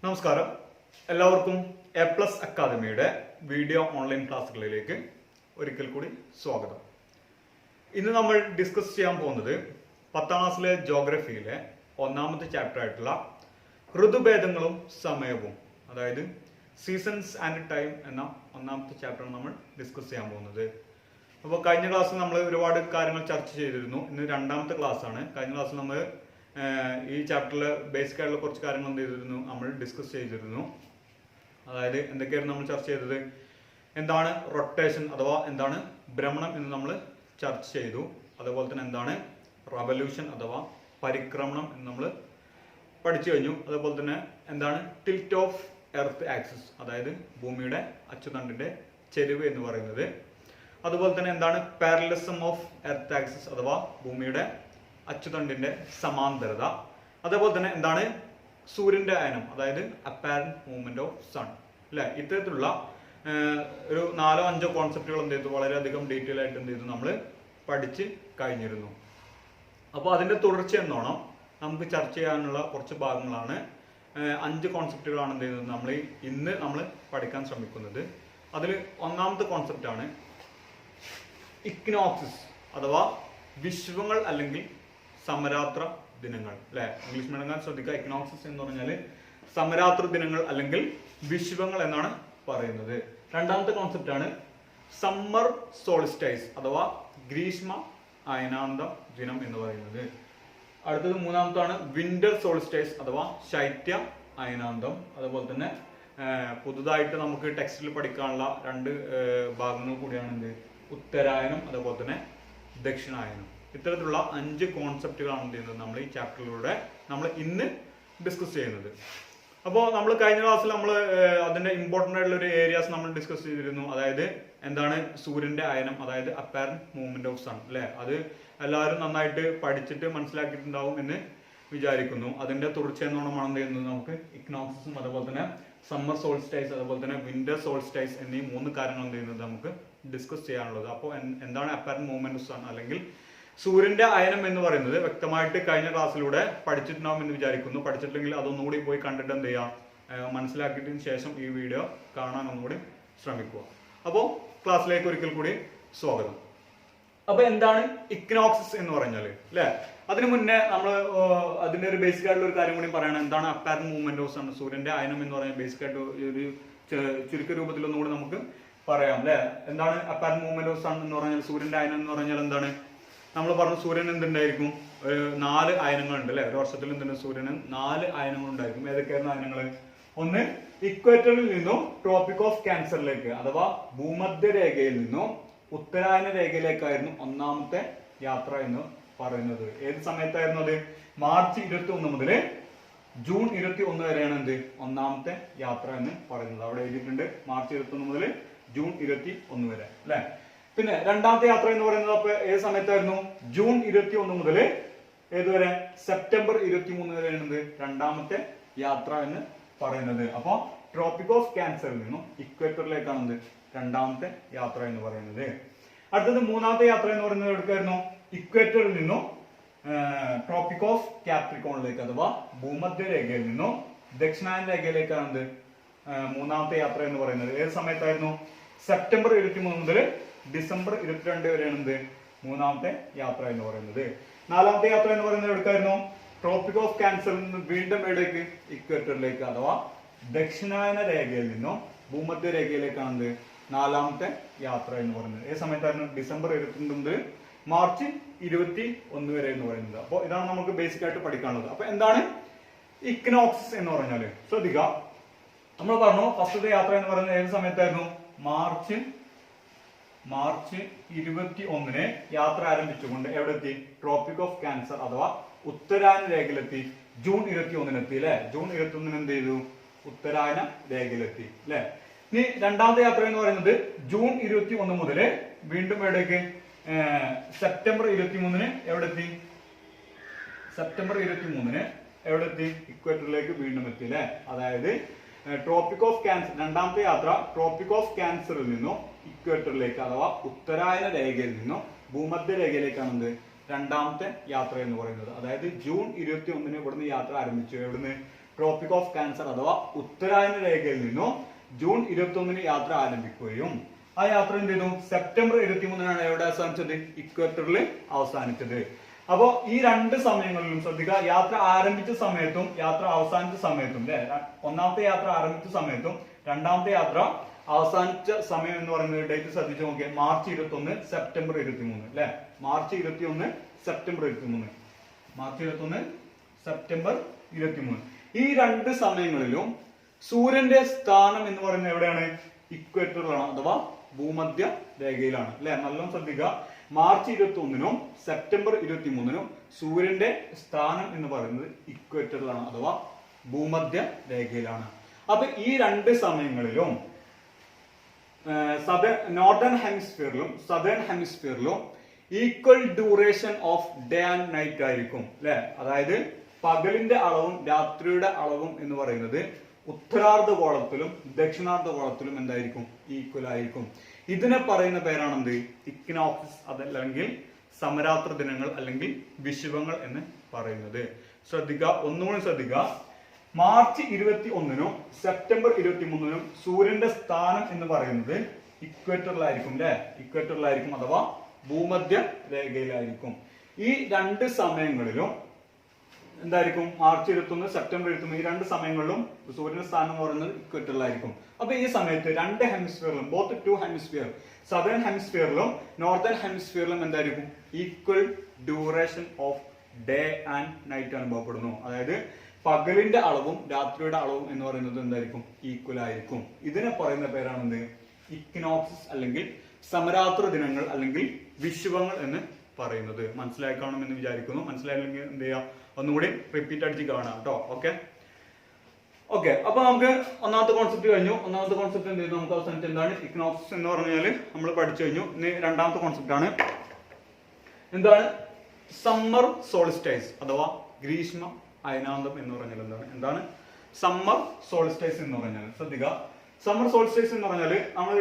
നമസ്കാരം, എല്ലാവർക്കും A plus അക്കാദമിയുടെ വീഡിയോ ഓൺലൈൻ ക്ലാസ്സുകളിലേക്ക് ഒരിക്കൽ കൂടി സ്വാഗതം. ഇന്ന് നമ്മൾ ഡിസ്കസ് ചെയ്യാൻ പോകുന്നത് 10ാം ക്ലാസ്സിലെ ജോഗ്രഫിയിലെ ഒന്നാമത്തെ ചാപ്റ്റർ ആയിട്ടുള്ള ഋതുഭേദങ്ങളും സമയവും, അതായത് സീസൺസ് ആൻഡ് ടൈം എന്ന ഒന്നാമത്തെ ചാപ്റ്ററാണ് നമ്മൾ ഡിസ്കസ് ചെയ്യാൻ പോകുന്നത്. അപ്പോൾ കഴിഞ്ഞ ക്ലാസ്സിൽ നമ്മൾ ഒരുപാട് കാര്യങ്ങൾ ചർച്ച ചെയ്തിരുന്നു. ഇന്ന് രണ്ടാമത്തെ ക്ലാസ് ആണ്. കഴിഞ്ഞ ക്ലാസ്സിൽ നമ്മൾ ഈ ചാപ്റ്ററിൽ ബേസിക് ആയിട്ടുള്ള കുറച്ച് കാര്യങ്ങൾ എന്ത് ചെയ്തിരുന്നു, നമ്മൾ ഡിസ്കസ് ചെയ്തിരുന്നു. അതായത് എന്തൊക്കെയായിരുന്നു നമ്മൾ ചർച്ച ചെയ്തത്, എന്താണ് റൊട്ടേഷൻ അഥവാ എന്താണ് ഭ്രമണം എന്ന് നമ്മൾ ചർച്ച ചെയ്തു. അതുപോലെ തന്നെ എന്താണ് റവല്യൂഷൻ അഥവാ പരിക്രമണം എന്ന് നമ്മൾ പഠിച്ചു കഴിഞ്ഞു. അതുപോലെ തന്നെ എന്താണ് ടിൽറ്റ് ഓഫ് എർത്ത് ആക്സിസ്, അതായത് ഭൂമിയുടെ അച്ചുതണ്ടിന്റെ ചെരിവ് എന്ന് പറയുന്നത്. അതുപോലെ തന്നെ എന്താണ് പാരലലിസം ഓഫ് എർത്ത് ആക്സിസ് അഥവാ ഭൂമിയുടെ അച്ചുതണ്ടിന്റെ സമാന്തരത. അതേപോലെ തന്നെ എന്താണ് സൂര്യന്റെ അയനം, അതായത് അപ്പാരന്റ് മൂവ്മെന്റ് ഓഫ് സൺ. അല്ലെ, ഇത്തരത്തിലുള്ള ഒരു 4-5 കോൺസെപ്റ്റുകൾ എന്ത് ചെയ്തു, വളരെയധികം ഡീറ്റെയിൽ ആയിട്ട് എന്ത് ചെയ്തു നമ്മൾ പഠിച്ച് കഴിഞ്ഞിരുന്നു. അപ്പോൾ അതിന്റെ തുടർച്ച എന്നോണം നമുക്ക് ചർച്ച ചെയ്യാനുള്ള കുറച്ച് ഭാഗങ്ങളാണ്. 5 കോൺസെപ്റ്റുകളാണ് എന്ത് ചെയ്യുന്നത് നമ്മൾ പഠിക്കാൻ ശ്രമിക്കുന്നത്. അതിൽ ഒന്നാമത്തെ കോൺസെപ്റ്റ് ആണ് ഇക്വിനോക്സിസ് അഥവാ വിശ്വങ്ങൾ അല്ലെങ്കിൽ സമരാത്ര ദിനങ്ങൾ. അല്ലെ, ഇംഗ്ലീഷ് മീഡിയം ശ്രദ്ധിക്കുക. ഇക്വിനോക്സിസ് എന്ന് പറഞ്ഞാൽ സമരാത്ര ദിനങ്ങൾ അല്ലെങ്കിൽ വിശ്വങ്ങൾ എന്നാണ് പറയുന്നത്. രണ്ടാമത്തെ കോൺസെപ്റ്റ് ആണ് സമ്മർ സോളിസ്റ്റൈസ് അഥവാ ഗ്രീഷ്മ അയനാന്ത ദിനം എന്ന് പറയുന്നത്. അടുത്തത് മൂന്നാമത്താണ് വിന്റർ സോളിസ്റ്റൈസ് അഥവാ ശൈത്യ അയനാന്തം. അതുപോലെ തന്നെ പുതുതായിട്ട് നമുക്ക് ടെക്സ്റ്റിൽ പഠിക്കാനുള്ള 2 ഭാഗങ്ങൾ കൂടിയാണ് എന്ത്, ഉത്തരായനം അതുപോലെ തന്നെ ദക്ഷിണായനം. ഇത്തരത്തിലുള്ള 5 കോൺസെപ്റ്റുകളാണ് എന്ത് ചെയ്യുന്നത് നമ്മൾ ഈ ചാപ്റ്ററിലൂടെ നമ്മൾ ഇന്ന് ഡിസ്കസ് ചെയ്യുന്നത്. അപ്പോൾ നമ്മൾ കഴിഞ്ഞ ക്ലാസ്സിൽ നമ്മൾ അതിന്റെ ഇമ്പോർട്ടന്റ് ആയിട്ടുള്ള ഒരു ഏരിയാസ് നമ്മൾ ഡിസ്കസ് ചെയ്തിരുന്നു. അതായത് എന്താണ് സൂര്യന്റെ അയനം, അതായത് അപ്പാരന്റ് മൂവ്മെന്റ് ഓഫ് സൺ. അല്ലെ, അത് എല്ലാവരും നന്നായിട്ട് പഠിച്ചിട്ട് മനസ്സിലാക്കിയിട്ടുണ്ടാവും എന്ന് വിചാരിക്കുന്നു. അതിന്റെ തുടർച്ച എന്നോണമാണ് എന്ത് ചെയ്യുന്നത്, നമുക്ക് ഇക്വിനോക്സിസും അതുപോലെ തന്നെ സമ്മർ സോൾസ്റ്റൈസ് അതുപോലെ തന്നെ വിന്റർ സോൾസ്റ്റൈസ് എന്നീ 3 കാര്യങ്ങൾ എന്ത് ചെയ്യുന്നത് നമുക്ക് ഡിസ്കസ് ചെയ്യാനുള്ളത്. അപ്പോൾ എന്താണ് അപ്പാരന്റ് മൂവ്മെന്റ് ഓഫ് സൺ അല്ലെങ്കിൽ സൂര്യന്റെ അയനം എന്ന് പറയുന്നത് വ്യക്തമായിട്ട് കഴിഞ്ഞ ക്ലാസ്സിലൂടെ പഠിച്ചിട്ടുണ്ടാവും എന്ന് വിചാരിക്കുന്നു. പഠിച്ചിട്ടില്ലെങ്കിൽ അതൊന്നുകൂടി പോയി കണ്ടിട്ട് എന്ത് ചെയ്യാം, മനസ്സിലാക്കിയതിനു ശേഷം ഈ വീഡിയോ കാണാൻ ഒന്നുകൂടി ശ്രമിക്കുക. അപ്പോൾ ക്ലാസ്സിലേക്ക് ഒരിക്കൽ കൂടി സ്വാഗതം. അപ്പൊ എന്താണ് ഇക്വിനോക്സിസ് എന്ന് പറഞ്ഞാൽ, അല്ലെ, അതിനു മുന്നേ നമ്മൾ അതിന്റെ ഒരു ബേസിക് ആയിട്ടുള്ള ഒരു കാര്യം കൂടി പറയണം. എന്താണ് അപ്പാരന്റ് മൂവ്മെന്റ് ഓഫ് സൺ, സൂര്യന്റെ അയനം എന്ന് പറഞ്ഞാൽ ബേസിക് ആയിട്ട് ഒരു ചുരുക്ക രൂപത്തിൽ ഒന്നുകൂടി നമുക്ക് പറയാം. അല്ലെ, എന്താണ് അപ്പാരന്റ് മൂവ്മെന്റ് ഓഫ് സൺ എന്ന് പറഞ്ഞാൽ, സൂര്യന്റെ അയനം എന്ന് പറഞ്ഞാൽ എന്താണ് നമ്മൾ പറഞ്ഞു. സൂര്യൻ എന്തുണ്ടായിരിക്കും, 4 അയനങ്ങൾ ഉണ്ട്. അല്ലെ, ഒരു വർഷത്തിൽ എന്തുണ്ട്, സൂര്യന് 4 അയനങ്ങൾ ഉണ്ടായിരിക്കും. ഏതൊക്കെയായിരുന്നു അയനങ്ങൾ? ഒന്ന്, ഇക്വേറ്ററിൽ നിന്നും ട്രോപ്പിക് ഓഫ് ക്യാൻസറിലേക്ക് അഥവാ ഭൂമധ്യരേഖയിൽ നിന്നും ഉത്തരായന രേഖയിലേക്കായിരുന്നു ഒന്നാമത്തെ യാത്ര എന്ന് പറയുന്നത്. ഏത് സമയത്തായിരുന്നു അത്? മാർച്ച് 21 മുതൽ ജൂൺ 21 വരെയാണ് എന്ത് ഒന്നാമത്തെ യാത്ര എന്ന് പറയുന്നത്. അവിടെ എഴുതിയിട്ടുണ്ട് മാർച്ച് 21 മുതൽ ജൂൺ 21 വരെ. അല്ലെ, പിന്നെ രണ്ടാമത്തെ യാത്ര എന്ന് പറയുന്നത് അപ്പൊ ഏത് സമയത്തായിരുന്നു? ജൂൺ 21 മുതൽ ഏതുവരെ? സെപ്റ്റംബർ 23 വരെയാണ് രണ്ടാമത്തെ യാത്ര എന്ന് പറയുന്നത്. അപ്പൊ ട്രോപ്പിക് ഓഫ് ക്യാൻസറിൽ നിന്നും ഇക്വേറ്ററിലേക്കാണ് എന്ത് രണ്ടാമത്തെ യാത്ര എന്ന് പറയുന്നത്. അടുത്തത് മൂന്നാമത്തെ യാത്ര എന്ന് പറയുന്നത് എവിടേക്കായിരുന്നു? ഇക്വേറ്ററിൽ നിന്നും ട്രോപ്പിക് ഓഫ് കാപ്രിക്കോണിലേക്ക് അഥവാ ഭൂമധ്യരേഖയിൽ നിന്നും ദക്ഷിണായന രേഖയിലേക്കാണ് എന്ത് മൂന്നാമത്തെ യാത്ര എന്ന് പറയുന്നത്. ഏത് സമയത്തായിരുന്നു? സെപ്റ്റംബർ 23 മുതൽ ഡിസംബർ 22 വരെയാണ് എന്ത് മൂന്നാമത്തെ യാത്ര എന്ന് പറയുന്നത്. നാലാമത്തെ യാത്ര എന്ന് പറയുന്നത് എവിടേക്കായിരുന്നു? ട്രോപ്പിക് ഓഫ് ക്യാൻസറിൽ നിന്ന് വീണ്ടും എവിടേക്ക്? ഇക്വേറ്ററിലേക്ക് അഥവാ ദക്ഷിണായന രേഖയിൽ നിന്നും ഭൂമധ്യ രേഖയിലേക്കാണ് എന്ത് നാലാമത്തെ യാത്ര എന്ന് പറയുന്നത്. ഏത് സമയത്തായിരുന്നു? ഡിസംബർ 22 മുതൽ മാർച്ച് 21 വരെ എന്ന് പറയുന്നത്. അപ്പോൾ ഇതാണ് നമുക്ക് ബേസിക് ആയിട്ട് പഠിക്കാനുള്ളത്. അപ്പൊ എന്താണ് ഇക്വിനോക്സിസ് എന്ന് പറഞ്ഞാല്? ശ്രദ്ധിക്കുക, നമ്മൾ പറഞ്ഞു ഫസ്റ്റത്തെ യാത്ര എന്ന് പറയുന്നത് ഏത് സമയത്തായിരുന്നു? മാർച്ച് 21 യാത്ര ആരംഭിച്ചുകൊണ്ട് എവിടെ എത്തി? ട്രോപ്പിക് ഓഫ് ക്യാൻസർ അഥവാ ഉത്തരായന രേഖയിലെത്തി. ജൂൺ 21 എത്തി. അല്ലെ, ജൂൺ 21 എന്ത് ചെയ്തു? ഉത്തരായന രേഖയിലെത്തി. അല്ലെ, ഇനി രണ്ടാമത്തെ യാത്ര എന്ന് പറയുന്നത് ജൂൺ 21 മുതൽ വീണ്ടും എവിടേക്ക്? സെപ്റ്റംബർ 23 എവിടെ എത്തി? സെപ്റ്റംബർ 23 എവിടെ എത്തി? ഇക്വേറ്ററിലേക്ക് വീണ്ടും എത്തി. അല്ലെ, അതായത് ട്രോപ്പിക് ഓഫ് ക്യാൻസർ രണ്ടാമത്തെ യാത്ര ട്രോപ്പിക് ഓഫ് ക്യാൻസറിൽ നിന്നും ഇക്വേറ്ററിലേക്ക് അഥവാ ഉത്തരായന രേഖയിൽ നിന്നും ഭൂമധ്യ രേഖയിലേക്കാണ് എന്ത് രണ്ടാമത്തെ യാത്ര എന്ന് പറയുന്നത്. അതായത് ജൂൺ 21 ഇവിടുന്ന് യാത്ര ആരംഭിച്ചു. എവിടുന്ന്? ട്രോപ്പിക് ഓഫ് ക്യാൻസർ അഥവാ ഉത്തരായന രേഖയിൽ നിന്നും ജൂൺ 21 യാത്ര ആരംഭിക്കുകയും ആ യാത്ര എന്ത് ചെയ്തു സെപ്റ്റംബർ 23 എവിടെ അവസാനിച്ചത് ഇക്വേറ്ററിൽ അവസാനിച്ചത്. അപ്പോ ഈ രണ്ട് സമയങ്ങളിലും ശ്രദ്ധിക്കുക, യാത്ര ആരംഭിച്ച സമയത്തും യാത്ര അവസാനിച്ച സമയത്തും അല്ലെ, ഒന്നാമത്തെ യാത്ര ആരംഭിച്ച സമയത്തും രണ്ടാമത്തെ യാത്ര അവസാനിച്ച സമയം എന്ന് പറയുന്നത് ഡേറ്റ് ശ്രദ്ധിച്ചു നോക്കിയാൽ മാർച്ച് 21 സെപ്റ്റംബർ 23 അല്ലെ, മാർച്ച് 21 സെപ്റ്റംബർ 23, മാർച്ച് 21 സെപ്റ്റംബർ 23. ഈ രണ്ട് സമയങ്ങളിലും സൂര്യന്റെ സ്ഥാനം എന്ന് പറയുന്നത് എവിടെയാണ്? ഇക്വേറ്ററിലാണ് അഥവാ ഭൂമധ്യ രേഖയിലാണ് അല്ലെ. നല്ലോണം ശ്രദ്ധിക്കുക, മാർച്ച് 21 സെപ്റ്റംബർ 23 സൂര്യന്റെ സ്ഥാനം എന്ന് പറയുന്നത് ഇക്വേറ്ററിലാണ് അഥവാ ഭൂമധ്യ രേഖയിലാണ്. അപ്പൊ ഈ രണ്ട് സമയങ്ങളിലും നോർത്തേൺ ഹെമിസ്ഫിയറിലും സദേൺ ഹെമിസ്ഫിയറിലും equal duration of day and night ആയിരിക്കും അല്ലെ. അതായത് പകലിന്റെ അളവും രാത്രിയുടെ അളവും എന്ന് പറയുന്നത് ഉത്തരാർദ്ധഗോളത്തിലും ദക്ഷിണാർദ്ധഗോളത്തിലും എന്തായിരിക്കും? ഈക്വൽ ആയിരിക്കും. ഇതിനെ പറയുന്ന പേരാണെന്ത്? ഇക്വിനോക്സിസ്, അതല്ലെങ്കിൽ സമരാത്ര ദിനങ്ങൾ അല്ലെങ്കിൽ വിഷുവങ്ങൾ എന്ന് പറയുന്നത്. ശ്രദ്ധിക്കുക, ഒന്നുകൂടി ശ്രദ്ധിക്കുക, മാർച്ച് 21 സെപ്റ്റംബർ 23 സൂര്യന്റെ സ്ഥാനം എന്ന് പറയുന്നത് ഇക്വേറ്ററിലായിരിക്കും അല്ലെ, ഇക്വേറ്ററിലായിരിക്കും അഥവാ ഭൂമധ്യ രേഖയിലായിരിക്കും. ഈ രണ്ട് സമയങ്ങളിലും എന്തായിരിക്കും? മാർച്ച് 21 സെപ്റ്റംബർ 23 ഈ രണ്ട് സമയങ്ങളിലും സൂര്യന്റെ സ്ഥാനം എന്ന് പറയുന്നത് ഇക്വേറ്ററിലായിരിക്കും. അപ്പൊ ഈ സമയത്ത് രണ്ട് ഹെമിസ്ഫിയറിലും ബോത്ത് ടു ഹെമിസ്ഫിയർ സദേൺ ഹെമിസ്ഫിയറിലും നോർത്തേൺ ഹെമിസ്ഫിയറിലും എന്തായിരിക്കും? Equal duration of day and night അനുഭവപ്പെടുന്നു. അതായത് പകലിന്റെ അളവും രാത്രിയുടെ അളവും എന്ന് പറയുന്നത് എന്തായിരിക്കും? ഈക്വൽ ആയിരിക്കും. ഇതിനെ പറയുന്ന പേരാണെന്ത്? ഇക്വിനോക്സിസ് അല്ലെങ്കിൽ സമരാത്ര ദിനങ്ങൾ അല്ലെങ്കിൽ വിഷുവങ്ങൾ എന്ന് പറയുന്നത്. മനസ്സിലായി കാണുമെന്ന് വിചാരിക്കുന്നു. മനസ്സിലായില്ലെങ്കിൽ എന്ത് ചെയ്യാം, ഒന്നുകൂടി റിപ്പീറ്റ് അടിച്ച് കാണാം കേട്ടോ. ഓക്കെ, അപ്പൊ നമുക്ക് ഒന്നാമത്തെ കോൺസെപ്റ്റ് കഴിഞ്ഞു. ഒന്നാമത്തെ കോൺസെപ്റ്റ് എന്ത് ചെയ്തു? നമുക്ക് അവസാനിച്ച് എന്താണ് ഇക്വിനോക്സിസ് എന്ന് പറഞ്ഞാൽ നമ്മൾ പഠിച്ചു കഴിഞ്ഞു. ഇനി രണ്ടാമത്തെ കോൺസെപ്റ്റ് ആണ് എന്താണ്? സമ്മർ സോളിസ്റ്റൈസ് അഥവാ ഗ്രീഷ്മ അയനാന്തം എന്ന് പറഞ്ഞാൽ എന്താണ് സമ്മർ സോളിസ്റ്റൈസ് എന്ന് പറഞ്ഞാൽ? ശ്രദ്ധിക്കുക, സമ്മർ സോളിസ്റ്റൈസ് എന്ന് പറഞ്ഞാൽ നമ്മൾ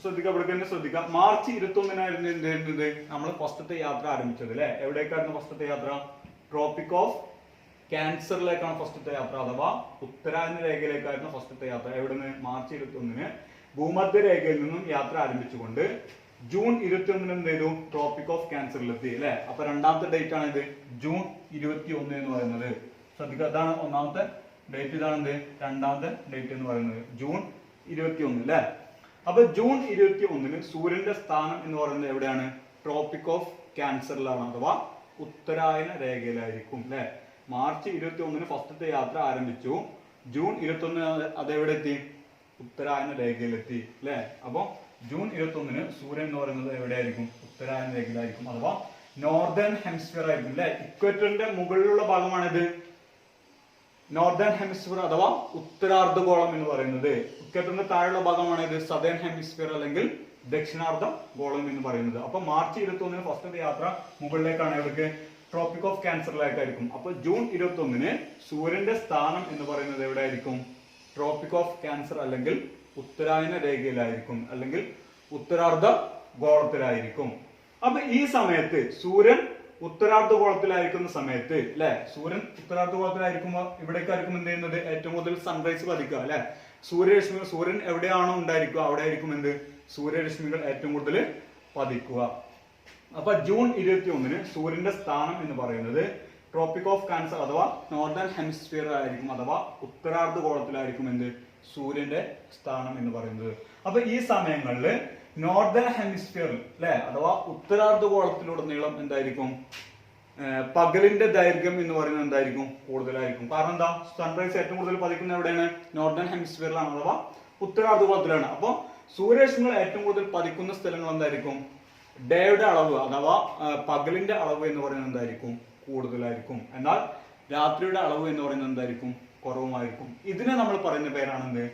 ശ്രദ്ധിക്കുക, ഇവിടെ തന്നെ ശ്രദ്ധിക്കുക, മാർച്ച് 21 എന്ത് ചെയ്യുന്നത്? നമ്മൾ ഫസ്റ്റത്തെ യാത്ര ആരംഭിച്ചത് അല്ലെ. എവിടേക്കായിരുന്നു ഫസ്റ്റത്തെ യാത്ര? ട്രോപ്പിക് ഓഫ് ക്യാൻസറിലേക്കാണ് ഫസ്റ്റത്തെ യാത്ര അഥവാ ഉത്തരായന രേഖയിലേക്കായിരുന്നു ഫസ്റ്റത്തെ യാത്ര. എവിടുന്ന്? മാർച്ച് 21 ഭൂമധ്യ രേഖയിൽ നിന്നും യാത്ര ആരംഭിച്ചുകൊണ്ട് ജൂൺ 21 എന്ത് ചെയ്തു? ട്രോപ്പിക് ഓഫ് ക്യാൻസറിലെത്തി അല്ലെ. അപ്പൊ രണ്ടാമത്തെ ഡേറ്റ് ആണ് ഇത് ജൂൺ 21 എന്ന് പറയുന്നത്. ശ്രദ്ധിക്കുക, അതാണ് ഒന്നാമത്തെ ഡേറ്റ്, ഇതാണ് എന്ത്? രണ്ടാമത്തെ ഡേറ്റ് എന്ന് പറയുന്നത് ജൂൺ 21 അല്ലെ. അപ്പൊ ജൂൺ 21 സൂര്യന്റെ സ്ഥാനം എന്ന് പറയുന്നത് എവിടെയാണ്? ട്രോപ്പിക് ഓഫ് ക്യാൻസറിലാണ് അഥവാ ഉത്തരായന രേഖയിലായിരിക്കും അല്ലെ. മാർച്ച് 21 ഫസ്റ്റത്തെ യാത്ര ആരംഭിച്ചു. ജൂൺ 21 അതെവിടെ എത്തി? ഉത്തരായന രേഖയിലെത്തി അല്ലെ. അപ്പൊ ജൂൺ 21 സൂര്യൻ എന്ന് പറയുന്നത് എവിടെയായിരിക്കും? ഉത്തരായന രേഖയിലായിരിക്കും അഥവാ നോർത്തേൺ ഹെമിസ്ഫിയർ ആയിരിക്കും അല്ലെ. ഇക്വേറ്ററിന്റെ മുകളിലുള്ള ഭാഗമാണിത് നോർത്തേൺ ഹെമിസ്ഫിയർ അഥവാ ഉത്തരാർദ്ധഗോളം എന്ന് പറയുന്നത്. ഇക്വേറ്ററിന്റെ താഴെയുള്ള ഭാഗമാണ് ഇത് സദേൺ ഹെമിസ്ഫിയർ അല്ലെങ്കിൽ ദക്ഷിണാർദ്ധ ഗോളം എന്ന് പറയുന്നത്. അപ്പൊ മാർച്ച് 21 ഫസ്റ്റത്തെ യാത്ര മുകളിലേക്കാണ്, എവിടേക്ക്? ട്രോപ്പിക് ഓഫ് ക്യാൻസറിലേക്കായിരിക്കും. അപ്പൊ ജൂൺ 21 സൂര്യന്റെ സ്ഥാനം എന്ന് പറയുന്നത് എവിടെയായിരിക്കും? ട്രോപ്പിക് ഓഫ് ക്യാൻസർ അല്ലെങ്കിൽ ഉത്തരായന രേഖയിലായിരിക്കും അല്ലെങ്കിൽ ഉത്തരാർദ്ധ ഗോളത്തിലായിരിക്കും. അപ്പൊ ഈ സമയത്ത് സൂര്യൻ ഉത്തരാർദ്ധഗോളത്തിലായിരിക്കുന്ന സമയത്ത് അല്ലെ, സൂര്യൻ ഉത്തരാർദ്ധഗോളത്തിലായിരിക്കുമ്പോൾ ഇവിടേക്കായിരിക്കും എന്ത് ചെയ്യുന്നത്? ഏറ്റവും കൂടുതൽ സൺറൈസ് പതിക്കുക അല്ലെ. സൂര്യരശ്മികൾ സൂര്യൻ എവിടെയാണോ ഉണ്ടായിരിക്കുക അവിടെ ആയിരിക്കും എന്ത്? സൂര്യരശ്മികൾ ഏറ്റവും കൂടുതൽ പതിക്കുക. അപ്പൊ ജൂൺ 21 സൂര്യന്റെ സ്ഥാനം എന്ന് പറയുന്നത് ട്രോപ്പിക് ഓഫ് ക്യാൻസർ അഥവാ നോർത്തേൺ ഹെമിസ്ഫിയർ ആയിരിക്കും അഥവാ ഉത്തരാർദ്ധഗോളത്തിലായിരിക്കും എന്ത്? സൂര്യന്റെ സ്ഥാനം എന്ന് പറയുന്നത്. അപ്പൊ ഈ സമയങ്ങളിൽ നോർത്തേൺ ഹെമിസ്ഫിയർ അല്ലെ അഥവാ ഉത്തരാർദ്ധഗോളത്തിലുടനീളം എന്തായിരിക്കും? പകലിന്റെ ദൈർഘ്യം എന്ന് പറയുന്നത് എന്തായിരിക്കും? കൂടുതലായിരിക്കും. കാരണം എന്താ? സൺറൈസ് ഏറ്റവും കൂടുതൽ പതിക്കുന്ന എവിടെയാണ്? നോർത്തേൺ ഹെമിസ്ഫിയറിലാണ് അഥവാ ഉത്തരാർദ്ധഗോളത്തിലാണ്. അപ്പൊ സൂര്യരശ്മികൾ ഏറ്റവും കൂടുതൽ പതിക്കുന്ന സ്ഥലങ്ങൾ എന്തായിരിക്കും? ഡേയുടെ അളവ് അഥവാ പകലിന്റെ അളവ് എന്ന് പറയുന്നത് എന്തായിരിക്കും? കൂടുതലായിരിക്കും. എന്നാൽ രാത്രിയുടെ അളവ് എന്ന് പറയുന്നത് എന്തായിരിക്കും? കുറവുമായിരിക്കും. ഇതിനെ നമ്മൾ പറയുന്ന പേരാണെന്ത്?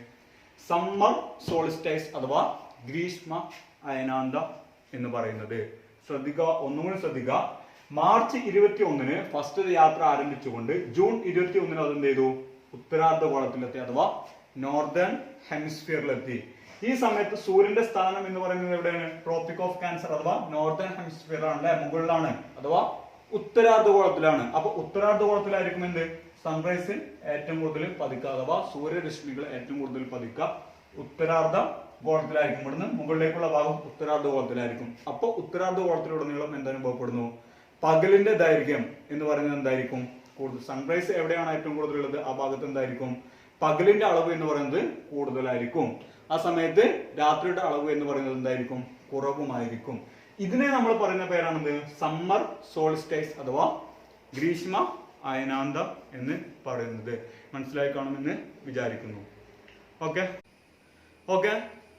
സമ്മർ സോളിസ്റ്റൈസ് അഥവാ ഗ്രീഷ്മ അയനാന്ത എന്ന് പറയുന്നത്. ശ്രദ്ധിക്കുക, ഒന്നുകൂടി ശ്രദ്ധിക്കുക, മാർച്ച് 21 ഫസ്റ്റ് യാത്ര ആരംഭിച്ചുകൊണ്ട് ജൂൺ 21 അതെന്ത് ചെയ്തു? ഉത്തരാർദ്ധഗോളത്തിലെത്തി അഥവാ നോർത്തേൺ ഹെമിസ്ഫിയറിലെത്തി. ഈ സമയത്ത് സൂര്യന്റെ സ്ഥാനം എന്ന് പറയുന്നത് എവിടെയാണ്? ട്രോപ്പിക് ഓഫ് ക്യാൻസർ അഥവാ നോർത്തേൺ ഹെമിസ്ഫിയർ ആണ് അല്ലെ, മുകളിലാണ് അഥവാ ഉത്തരാർദ്ധഗോളത്തിലാണ്. അപ്പൊ ഉത്തരാർദ്ധഗോളത്തിലായിരിക്കും എന്ത്? സൺറൈസ് ഏറ്റവും കൂടുതൽ പതിക്കുക അഥവാ സൂര്യരശ്മികൾ ഏറ്റവും കൂടുതൽ പതിക്കുക ഉത്തരാർദ്ധ ഗോളത്തിലായിരിക്കും. ഇവിടുന്ന് മുകളിലേക്കുള്ള ഭാഗം ഉത്തരാർദ്ധ ഗോളത്തിലായിരിക്കും. അപ്പൊ ഉത്തരാർദ്ധ ഗോളത്തിലുടനീളം എന്തനുഭവപ്പെടുന്നു? പകലിന്റെ ദൈർഘ്യം എന്ന് പറയുന്നത് എന്തായിരിക്കും? കൂടുതൽ. സൺറൈസ് എവിടെയാണ് ഏറ്റവും കൂടുതൽ ഉള്ളത് ആ ഭാഗത്ത് എന്തായിരിക്കും? പകലിന്റെ അളവ് എന്ന് പറയുന്നത് കൂടുതലായിരിക്കും. ആ സമയത്ത് രാത്രിയുടെ അളവ് എന്ന് പറയുന്നത് എന്തായിരിക്കും? കുറവുമായിരിക്കും. ഇതിനെ നമ്മൾ പറയുന്ന പേരാണെന്ത്? സമ്മർ സോൾസ്റ്റൈസ് അഥവാ ഗ്രീഷ്മ അയനാന്തം എന്ന് പറയുന്നത്. മനസ്സിലായി കാണുമെന്ന് വിചാരിക്കുന്നു. ഓക്കെ ഓക്കെ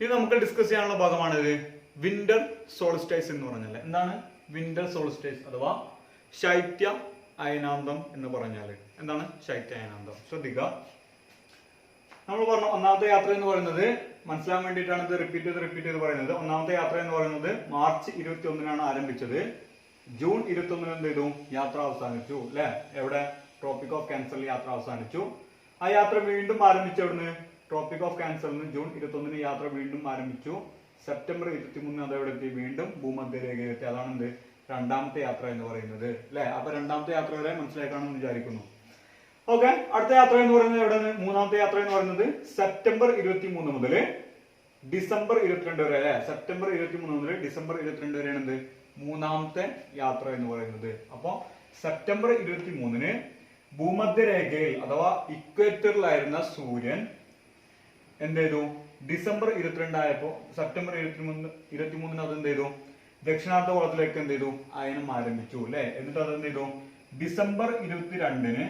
ഇത് നമുക്ക് ഡിസ്കസ് ചെയ്യാനുള്ള ഭാഗമാണിത് വിന്റർ സോൾസ്റ്റൈസ് എന്ന് പറഞ്ഞാൽ. എന്താണ് വിന്റർ സോൾസ്റ്റൈസ് അഥവാ ശൈത്യ അയനാന്തം എന്ന് പറഞ്ഞാൽ എന്താണ്? ശൈത്യ അയനാന്തം. ശ്രദ്ധിക്കുക, നമ്മൾ പറഞ്ഞു ഒന്നാമത്തെ യാത്ര എന്ന് പറയുന്നത് മനസ്സിലാൻ വേണ്ടിയിട്ടാണ് ഇത് റിപ്പീറ്റ് ചെയ്ത് പറയുന്നത്. ഒന്നാമത്തെ യാത്ര എന്ന് പറയുന്നത് മാർച്ച് 21-നാണ് ആരംഭിച്ചത്. ജൂൺ 21-ന് എന്ത് ചെയ്തു? യാത്ര അവസാനിച്ചു അല്ലെ? എവിടെ? ട്രോപ്പിക് ഓഫ് ക്യാൻസറിൽ യാത്ര അവസാനിച്ചു. ആ യാത്ര വീണ്ടും ആരംഭിച്ചു. എവിടുന്ന്? ട്രോപ്പിക് ഓഫ് ക്യാൻസറിന് ജൂൺ 21-ന് യാത്ര വീണ്ടും ആരംഭിച്ചു. സെപ്റ്റംബർ 23 അതെവിടെ എത്തി? വീണ്ടും ഭൂമധ്യരേഖയിലെത്തി. അതാണ് എന്ത്? രണ്ടാമത്തെ യാത്ര എന്ന് പറയുന്നത് അല്ലെ? അപ്പൊ രണ്ടാമത്തെ യാത്ര വരെ മനസ്സിലാക്കാണെന്ന് വിചാരിക്കുന്നു. ഓക്കെ, അടുത്ത യാത്ര എന്ന് പറയുന്നത് എവിടെ? മൂന്നാമത്തെ യാത്ര എന്ന് പറയുന്നത് സെപ്റ്റംബർ 23 മുതൽ ഡിസംബർ 22 വരെ അല്ലെ? സെപ്റ്റംബർ 23 മുതൽ ഡിസംബർ 22 വരെയാണ് എന്ത്? മൂന്നാമത്തെ യാത്ര എന്ന് പറയുന്നത്. അപ്പൊ സെപ്റ്റംബർ 23-ന് ഭൂമധ്യരേഖയിൽ അഥവാ ഇക്വേറ്ററിലായിരുന്ന സൂര്യൻ എന്ത് ചെയ്തു? ഡിസംബർ 22 ആയപ്പോ സെപ്റ്റംബർ 23-ന് അത് എന്ത് ചെയ്തു? ദക്ഷിണാർദ്ധ ഗോളത്തിലേക്ക് എന്ത് ചെയ്തു? അയനം ആരംഭിച്ചു അല്ലെ? എന്നിട്ട് അത് എന്ത് ചെയ്തു? ഡിസംബർ 22-ന്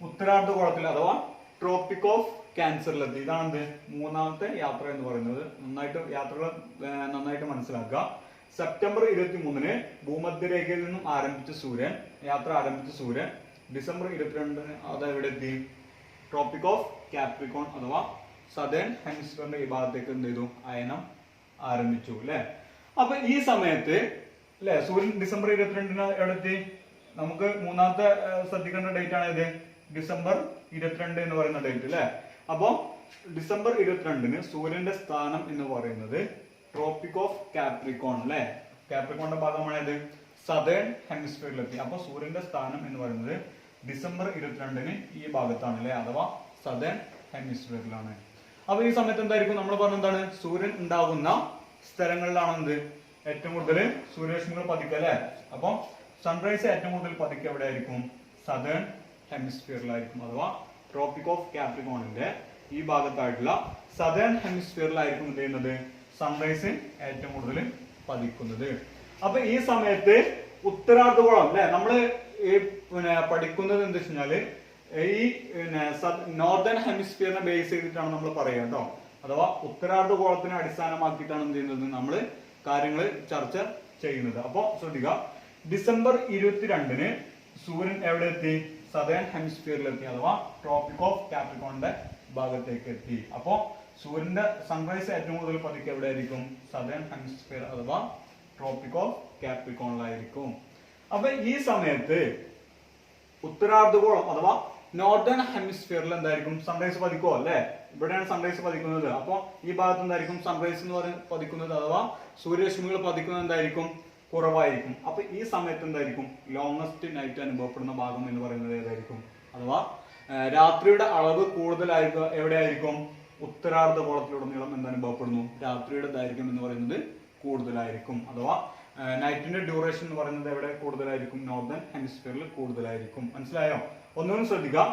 ഉത്തരാർദ്ധ ഗോളത്തിൽ അഥവാ ട്രോപ്പിക് ഓഫ് ക്യാൻസറിലെത്തി. ഇതാണ് മൂന്നാമത്തെ യാത്ര എന്ന് പറയുന്നത്. യാത്രകൾ നന്നായിട്ട് മനസ്സിലാക്കുക. സെപ്റ്റംബർ 23-ന് ഭൂമധ്യരേഖയിൽ നിന്നും യാത്ര ആരംഭിച്ച സൂര്യൻ ഡിസംബർ 22-ന് അത് എവിടെ എത്തി? ട്രോപ്പിക് ഓഫ് കാപ്രിക്കോൺ അഥവാ സദേൺ ഹെമിസ്ഫിയറിന്റെ ഈ ഭാഗത്തേക്ക് എന്ത് ചെയ്തു? അയനം ആരംഭിച്ചു അല്ലെ? അപ്പൊ ഈ സമയത്ത് അല്ലെ സൂര്യൻ ഡിസംബർ 22-ന് എവിടെ എത്തി? നമുക്ക് മൂന്നാമത്തെ ശ്രദ്ധിക്കേണ്ട ഡേറ്റ് ആണ് ഇത് ഡിസംബർ 22 എന്ന് പറയുന്ന ഡേറ്റ് അല്ലെ? അപ്പൊ ഡിസംബർ 22-ന് സൂര്യന്റെ സ്ഥാനം എന്ന് പറയുന്നത് ട്രോപ്പിക് ഓഫ് കാപ്രിക്കോൺ അല്ലെ? കാപ്രിക്കോണിന്റെ ഭാഗമായത് സദേൺ ഹെമിസ്ഫിയറിലെത്തി. അപ്പൊ സൂര്യന്റെ സ്ഥാനം എന്ന് പറയുന്നത് ഡിസംബർ 22-ന് ഈ ഭാഗത്താണ് അല്ലെ? അഥവാ സദേൺ ഹെമിസ്ഫിയറിലാണ്. അപ്പൊ ഈ സമയത്ത് എന്തായിരിക്കും? നമ്മൾ പറഞ്ഞ എന്താണ്? സൂര്യൻ ഉണ്ടാകുന്ന സ്ഥലങ്ങളിലാണ് എന്ത്? ഏറ്റവും കൂടുതൽ സൂര്യരശ്മികൾ പതിക്കുക അല്ലെ? അപ്പൊ സൺറൈസ് ഏറ്റവും കൂടുതൽ പതിക്കുക എവിടെ ആയിരിക്കും? സദേൺ ഹെമിസ്ഫിയറിലായിരിക്കും അഥവാ ട്രോപ്പിക് ഓഫ് കാപ്രിക്കോണിന്റെ ഈ ഭാഗത്തായിട്ടുള്ള സദേൺ ഹെമിസ്ഫിയറിലായിരിക്കും എന്ത് ചെയ്യുന്നത്? സൺറൈസ് ഏറ്റവും കൂടുതൽ പതിക്കുന്നത്. അപ്പൊ ഈ സമയത്ത് ഉത്തരാർദ്ധഗോളം അല്ലെ? നമ്മള് ഈ പഠിക്കുന്നത് എന്താ വെച്ച് കഴിഞ്ഞാല് ഈ നോർത്തേൺ ഹെമിസ്ഫിയറിനെ ബേസ് ചെയ്തിട്ടാണ് നമ്മൾ പറയുക കേട്ടോ. അഥവാ ഉത്തരാർദ്ധഗോളത്തിനെ അടിസ്ഥാനമാക്കിയിട്ടാണ് എന്ത് ചെയ്യുന്നത്? നമ്മൾ കാര്യങ്ങൾ ചർച്ച ചെയ്യുന്നത്. അപ്പൊ ശ്രദ്ധിക്കുക, ഡിസംബർ 22-ന് സൂര്യൻ എവിടെ എത്തി? സദേൺ ഹെമിസ്ഫിയറിലെത്തി അഥവാ ട്രോപ്പിക് ഓഫ് കാപ്രിക്കോണിന്റെ ഭാഗത്തേക്ക് എത്തി. അപ്പോ സൂര്യന്റെ സൺറൈസ് ഏറ്റവും കൂടുതൽ പതിക്കുക എവിടെ ആയിരിക്കും? സദേൺ ഹെമിസ്ഫിയർ അഥവാ ട്രോപ്പിക് ഓഫ് കാപ്രിക്കോണിലായിരിക്കും. അപ്പൊ ഈ സമയത്ത് ഉത്തരാർദ്ധഗോളം അഥവാ നോർത്തേൺ ഹെമിസ്ഫിയറിൽ എന്തായിരിക്കും? സൺറൈസ് പതിക്കോ അല്ലെ? ഇവിടെയാണ് സൺറൈസ് പതിക്കുന്നത്. അപ്പൊ ഈ ഭാഗത്ത് എന്തായിരിക്കും? സൺറൈസ് എന്ന് പറയുന്നത് പതിക്കുന്നത് അഥവാ സൂര്യരശ്മികൾ പതിക്കുന്നത് എന്തായിരിക്കും? കുറവായിരിക്കും. അപ്പൊ ഈ സമയത്ത് എന്തായിരിക്കും? ലോങ്സ്റ്റ് നൈറ്റ് അനുഭവപ്പെടുന്ന ഭാഗം എന്ന് പറയുന്നത് ഏതായിരിക്കും? അഥവാ രാത്രിയുടെ അളവ് കൂടുതലായിരിക്കും എവിടെയായിരിക്കും? ഉത്തരാർദ്ധഗോളത്തിലുടനീളം എന്തനുഭവപ്പെടുന്നു? രാത്രിയുടെ ദൈർഘ്യം എന്ന് പറയുന്നത് കൂടുതലായിരിക്കും. അഥവാ നൈറ്റിന്റെ ഡ്യൂറേഷൻ എന്ന് പറയുന്നത് എവിടെ കൂടുതലായിരിക്കും? നോർത്തേൺ ഹെമിസ്ഫിയറിൽ കൂടുതലായിരിക്കും. മനസ്സിലായോ? ഒന്നുകൂടി ശ്രദ്ധിക്കുക.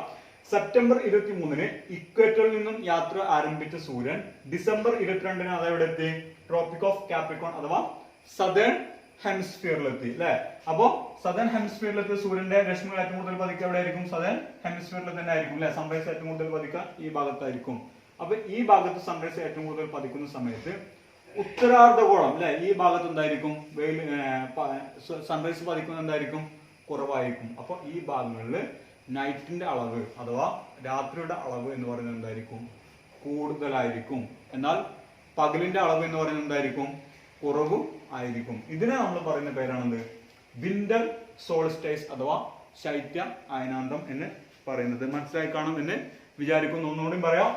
സെപ്റ്റംബർ 23-ന് ഇക്വേറ്ററിൽ നിന്നും യാത്ര ആരംഭിച്ച സൂര്യൻ ഡിസംബർ 22-ന് അതെവിടെ എത്തി? ട്രോപ്പിക് ഓഫ് കാപ്രിക്കോൺ അഥവാ സദേൺ ഹെമിസ്ഫിയറിലെത്തി അല്ലെ? അപ്പോ സദേൺ ഹെമിസ്ഫിയറിലെത്തിയ സൂര്യന്റെ രശ്മികൾ ഏറ്റവും കൂടുതൽ പതിക്കുക എവിടെ ആയിരിക്കും? സദേൺ ഹെമിസ്ഫിയറിൽ തന്നെ ആയിരിക്കും അല്ലെ? സൺറൈസ് ഏറ്റവും കൂടുതൽ പതിക്കുക ഈ ഭാഗത്തായിരിക്കും. അപ്പൊ ഈ ഭാഗത്ത് സൺറൈസ് ഏറ്റവും കൂടുതൽ പതിക്കുന്ന സമയത്ത് ഉത്തരാർദ്ധഗോളം അല്ലെ? ഈ ഭാഗത്ത് എന്തായിരിക്കും? വെയിൽ സൺറൈസ് പതിക്കുന്നത് എന്തായിരിക്കും? കുറവായിരിക്കും. അപ്പൊ ഈ ഭാഗങ്ങളിൽ നൈറ്റിന്റെ അളവ് അഥവാ രാത്രിയുടെ അളവ് എന്ന് പറയുന്നത് എന്തായിരിക്കും? കൂടുതലായിരിക്കും. എന്നാൽ പകലിന്റെ അളവ് എന്ന് പറയുന്നത് എന്തായിരിക്കും? കുറവ് ആയിരിക്കും. ഇതിനെ നമ്മൾ പറയുന്ന പേരാണെന്ത്? വിന്റർ സോൾസ്റ്റൈസ് അഥവാ ശൈത്യ അയനാന്തം എന്ന് പറയുന്നത്. മനസ്സിലായി കാണും എന്ന് വിചാരിക്കുന്നു. ഒന്നുകൂടി പറയാം.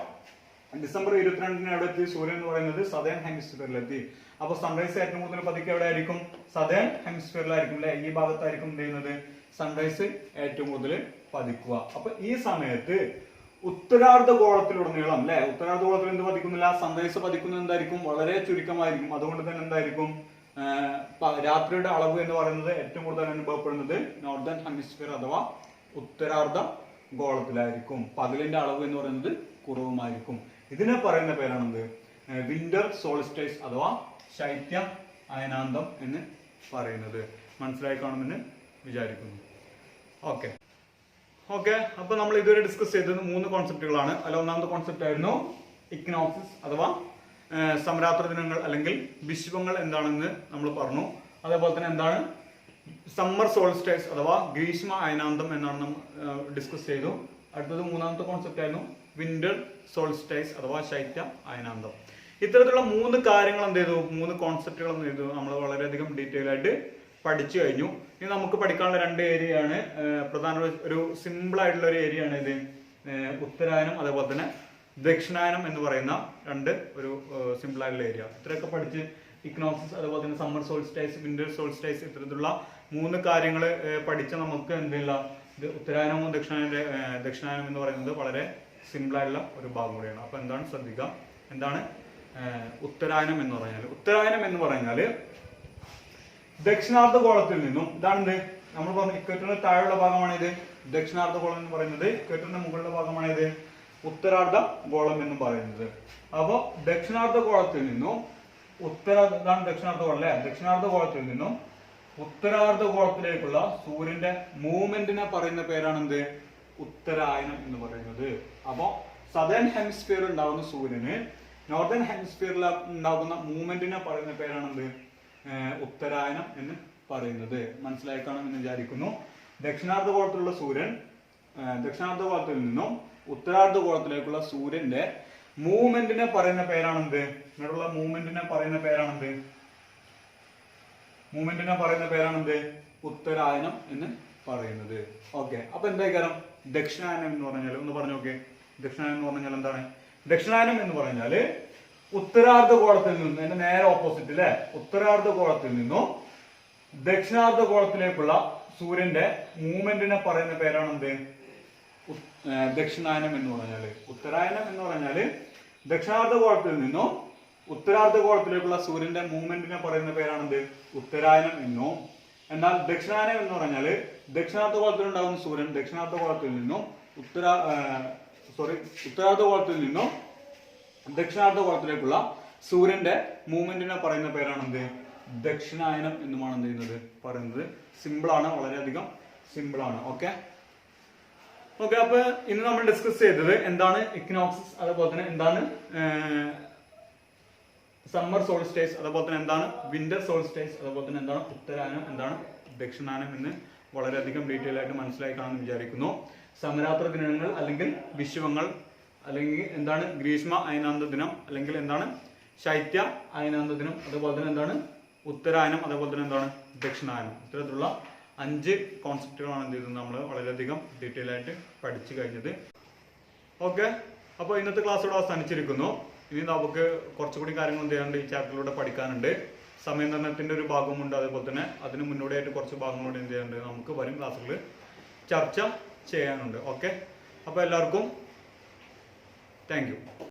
ഡിസംബർ 22-ന് എവിടെ എത്തി? സൂര്യൻ എന്ന് പറയുന്നത് സദേൺ ഹെമിസ്ഫിയറിലെത്തി. അപ്പൊ സൺറൈസ് ഏറ്റവും കൂടുതൽ പതിക്കുക എവിടെ ആയിരിക്കും? സദേൺ ഹെമിസ്ഫിയറിലായിരിക്കും അല്ലെ? ഈ ഭാഗത്തായിരിക്കും എന്ത് ചെയ്യുന്നത്? സൺറൈസ് ഏറ്റവും കൂടുതൽ പതിക്കുക. അപ്പൊ ഈ സമയത്ത് ഉത്തരാർദ്ധഗോളത്തിലുടനീളം അല്ലെ, ഉത്തരാർദ്ധഗോളത്തിൽ എന്ത് പതിക്കുന്നില്ല, സൺറൈസ് പതിക്കുന്നത് എന്തായിരിക്കും, വളരെ ചുരുക്കമായിരിക്കും. അതുകൊണ്ട് തന്നെ എന്തായിരിക്കും, രാത്രിയുടെ അളവ് എന്ന് പറയുന്നത് ഏറ്റവും കൂടുതൽ അനുഭവപ്പെടുന്നത് നോർത്തേൺ ഹെമിസ്ഫിയർ അഥവാ ഉത്തരാർദ്ധ ഗോളത്തിലായിരിക്കും. പകലിന്റെ അളവ് എന്ന് പറയുന്നത് കുറവുമായിരിക്കും. ഇതിനെ പറയുന്ന പേരാണെന്ത്, വിന്റർ സോൾസ്റ്റൈസ് അഥവാ ശൈത്യ അയനാന്തം എന്ന് പറയുന്നത്. മനസ്സിലായി കാണുമെന്ന് വിചാരിക്കുന്നു. ഓക്കെ, അപ്പൊ നമ്മൾ ഇതുവരെ ഡിസ്കസ് ചെയ്തത് 3 കോൺസെപ്റ്റുകളാണ്. അല്ല, ഒന്നാമത്തെ കോൺസെപ്റ്റ് ആയിരുന്നു ഇക്നോക്സിസ് അഥവാ സമരാത്ര ദിനങ്ങൾ അല്ലെങ്കിൽ വിശ്വങ്ങൾ എന്താണെന്ന് നമ്മൾ പറഞ്ഞു. അതേപോലെ തന്നെ എന്താണ് സമ്മർ സോൾസ്റ്റൈസ് അഥവാ ഗ്രീഷ്മ അയനാന്തം എന്നാണ് നമ്മൾ ഡിസ്കസ് ചെയ്തു. അടുത്തത് മൂന്നാമത്തെ കോൺസെപ്റ്റ് ആയിരുന്നു വിന്റർ സോൾസ്റ്റൈസ് അഥവാ ശൈത്യ അയനാന്തം. ഇത്തരത്തിലുള്ള 3 കാര്യങ്ങൾ എന്ത് ചെയ്തു, 3 കോൺസെപ്റ്റുകൾ എന്ത് ചെയ്തു, നമ്മൾ വളരെയധികം ഡീറ്റെയിൽ ആയിട്ട് പഠിച്ചു കഴിഞ്ഞു. ഇനി നമുക്ക് പഠിക്കാനുള്ള 2 ഏരിയയാണ്, പ്രധാന ഒരു സിമ്പിൾ ആയിട്ടുള്ള ഒരു ഏരിയ ആണ് ഇത്, ഉത്തരായനം അതേപോലെ തന്നെ ദക്ഷിണായനം എന്ന് പറയുന്ന 2 ഒരു സിമ്പിൾ ആയിട്ടുള്ള ഏരിയ. ഇത്രയൊക്കെ പഠിച്ച് ഇക്നോക്സിസ് അതേപോലെ തന്നെ സമ്മർ സോൾസ്റ്റൈസ് വിന്റർ സോൾസ്റ്റൈസ് ഇത്തരത്തിലുള്ള 3 കാര്യങ്ങൾ പഠിച്ച നമുക്ക് എന്തില്ല, ഇത് ഉത്തരായനവും ദക്ഷിണായനം എന്ന് പറയുന്നത് വളരെ സിമ്പിൾ ആയിട്ടുള്ള ഒരു ഭാഗം കൂടിയാണ്. അപ്പൊ എന്താണ് ശ്രദ്ധിക്കുക, എന്താണ് ഉത്തരായനം എന്ന് പറഞ്ഞാൽ, ഉത്തരായനം എന്ന് പറഞ്ഞാൽ ദക്ഷിണാർദ്ധഗോളത്തിൽ നിന്നും, ഇതാണെന്ത് നമ്മൾ പറഞ്ഞു ഇക്വേറ്ററിന് താഴെയുള്ള ഭാഗമാണിത് ദക്ഷിണാർദ്ധഗോളം എന്ന് പറയുന്നത്, ഇക്വേറ്ററിന്റെ മുകളിലുള്ള ഭാഗമാണിത് ഉത്തരാർദ്ധ ഗോളം എന്ന് പറയുന്നത്. അപ്പോ ദക്ഷിണാർദ്ധഗോളത്തിൽ നിന്നും ഇതാണ് ദക്ഷിണാർദ്ധഗോളം അല്ലെ, ദക്ഷിണാർദ്ധഗോളത്തിൽ നിന്നും ഉത്തരാർദ്ധഗോളത്തിലേക്കുള്ള സൂര്യന്റെ മൂവ്മെന്റിനെ പറയുന്ന പേരാണെന്ത്, ഉത്തരായനം എന്ന് പറയുന്നത്. അപ്പോ സദേൺ ഹെമിസ്ഫിയറിൽ ഉണ്ടാകുന്ന സൂര്യന് നോർത്തേൺ ഹെമിസ്ഫിയറിൽ ഉണ്ടാകുന്ന മൂവ്മെന്റിനെ പറയുന്ന പേരാണെന്ത്, ഉത്തരായനം എന്ന് പറയുന്നത്. മനസ്സിലായി കാണുമെന്ന് വിചാരിക്കുന്നു. ദക്ഷിണാർദ്ധഗോളത്തിലുള്ള സൂര്യൻ ദക്ഷിണാർദ്ധഗോളത്തിൽ നിന്നും ഉത്തരാർദ്ധഗോളത്തിലേക്കുള്ള സൂര്യന്റെ മൂവ്മെന്റിനെ പറയുന്ന പേരാണെന്ത്, ഇങ്ങനെയുള്ള മൂവ്മെന്റിനെ പറയുന്ന പേരാണെന്ത് ഉത്തരായനം എന്ന് പറയുന്നത്. ഓക്കെ, അപ്പൊ എന്തായിക്കാരം ദക്ഷിണായനം എന്ന് പറഞ്ഞാൽ ഒന്ന് പറഞ്ഞു നോക്കേ. ദക്ഷിണായനം എന്ന് പറഞ്ഞാൽ എന്താണ്, ദക്ഷിണായനം എന്ന് പറഞ്ഞാല് ഉത്തരാർദ്ധഗോളത്തിൽ നിന്നും, അതിന്റെ നേരെ ഓപ്പോസിറ്റ് അല്ലെ, ഉത്തരാർദ്ധഗോളത്തിൽ നിന്നും ദക്ഷിണാർദ്ധഗോളത്തിലേക്കുള്ള സൂര്യന്റെ മൂവ്മെന്റിനെ പറയുന്ന പേരാണെന്ത്, ദക്ഷിണായനം എന്ന് പറഞ്ഞാല്. ഉത്തരായനം എന്ന് പറഞ്ഞാല് ദക്ഷിണാർദ്ധഗോളത്തിൽ നിന്നും ഉത്തരാർദ്ധഗോളത്തിലേക്കുള്ള സൂര്യന്റെ മൂവ്മെന്റിനെ പറയുന്ന പേരാണെന്ത്, ഉത്തരായനം എന്നും. എന്നാൽ ദക്ഷിണായനം എന്ന് പറഞ്ഞാല് ദക്ഷിണാർദ്ധഗോളത്തിൽ ഉണ്ടാകുന്ന സൂര്യൻ ദക്ഷിണാർദ്ധഗോളത്തിൽ നിന്നും ഉത്തരാർദ്ധഗോളത്തിൽ നിന്നും ദക്ഷിണാർദ്ധഗോളത്തിലേക്കുള്ള സൂര്യന്റെ മൂവ്മെന്റിനെ പറയുന്ന പേരാണെന്ത്, ദക്ഷിണായനം എന്നുമാണ് എന്ത് ചെയ്യുന്നത് പറയുന്നത്. സിമ്പിൾ ആണ്, വളരെയധികം സിമ്പിൾ ആണ്. ഓക്കെ, അപ്പൊ ഇന്ന് നമ്മൾ ഡിസ്കസ് ചെയ്തത് എന്താണ് ഇക്നോക്സിസ്, അതുപോലെ തന്നെ എന്താണ് സമ്മർ സോൾസ്റ്റൈസ്, അതുപോലെ തന്നെ എന്താണ് വിന്റർ സോൾസ്റ്റൈസ്, അതുപോലെ തന്നെ എന്താണ് ഉത്തരായനം, എന്താണ് ദക്ഷിണായനം എന്ന് വളരെയധികം ഡീറ്റെയിൽ ആയിട്ട് മനസ്സിലായി കാണുമെന്ന് വിചാരിക്കുന്നു. സമരാത്ര ദിനങ്ങൾ അല്ലെങ്കിൽ വിശ്വങ്ങൾ, അല്ലെങ്കിൽ എന്താണ് ഗ്രീഷ്മ അയനാന്ത ദിനം, അല്ലെങ്കിൽ എന്താണ് ശൈത്യ അയനാന്ത ദിനം, അതുപോലെ തന്നെ എന്താണ് ഉത്തരായനം, അതേപോലെ തന്നെ എന്താണ് ദക്ഷിണായനം. ഇത്തരത്തിലുള്ള 5 കോൺസെപ്റ്റുകളാണ് എന്ത് ചെയ്തത് നമ്മൾ വളരെയധികം ഡീറ്റെയിൽ ആയിട്ട് പഠിച്ചു കഴിഞ്ഞത്. ഓക്കെ, അപ്പോൾ ഇന്നത്തെ ക്ലാസ് ഇവിടെ അവസാനിച്ചിരിക്കുന്നു. ഇനി നമുക്ക് കുറച്ചുകൂടി കാര്യങ്ങൾ എന്ത് ചെയ്യാനുണ്ട്, ഈ ചാപ്റ്ററിലൂടെ പഠിക്കാനുണ്ട്. സമയനിർണ്ണയത്തിന്റെ ഒരു ഭാഗമുണ്ട്, അതേപോലെ തന്നെ അതിന് മുന്നോടിയായിട്ട് കുറച്ച് ഭാഗങ്ങളോട് എന്ത് ചെയ്യാനുണ്ട്, നമുക്ക് വരും ക്ലാസ്സുകളിൽ ചർച്ച ചെയ്യാനുണ്ട്. ഓക്കെ, അപ്പോൾ എല്ലാവർക്കും താങ്ക് യു.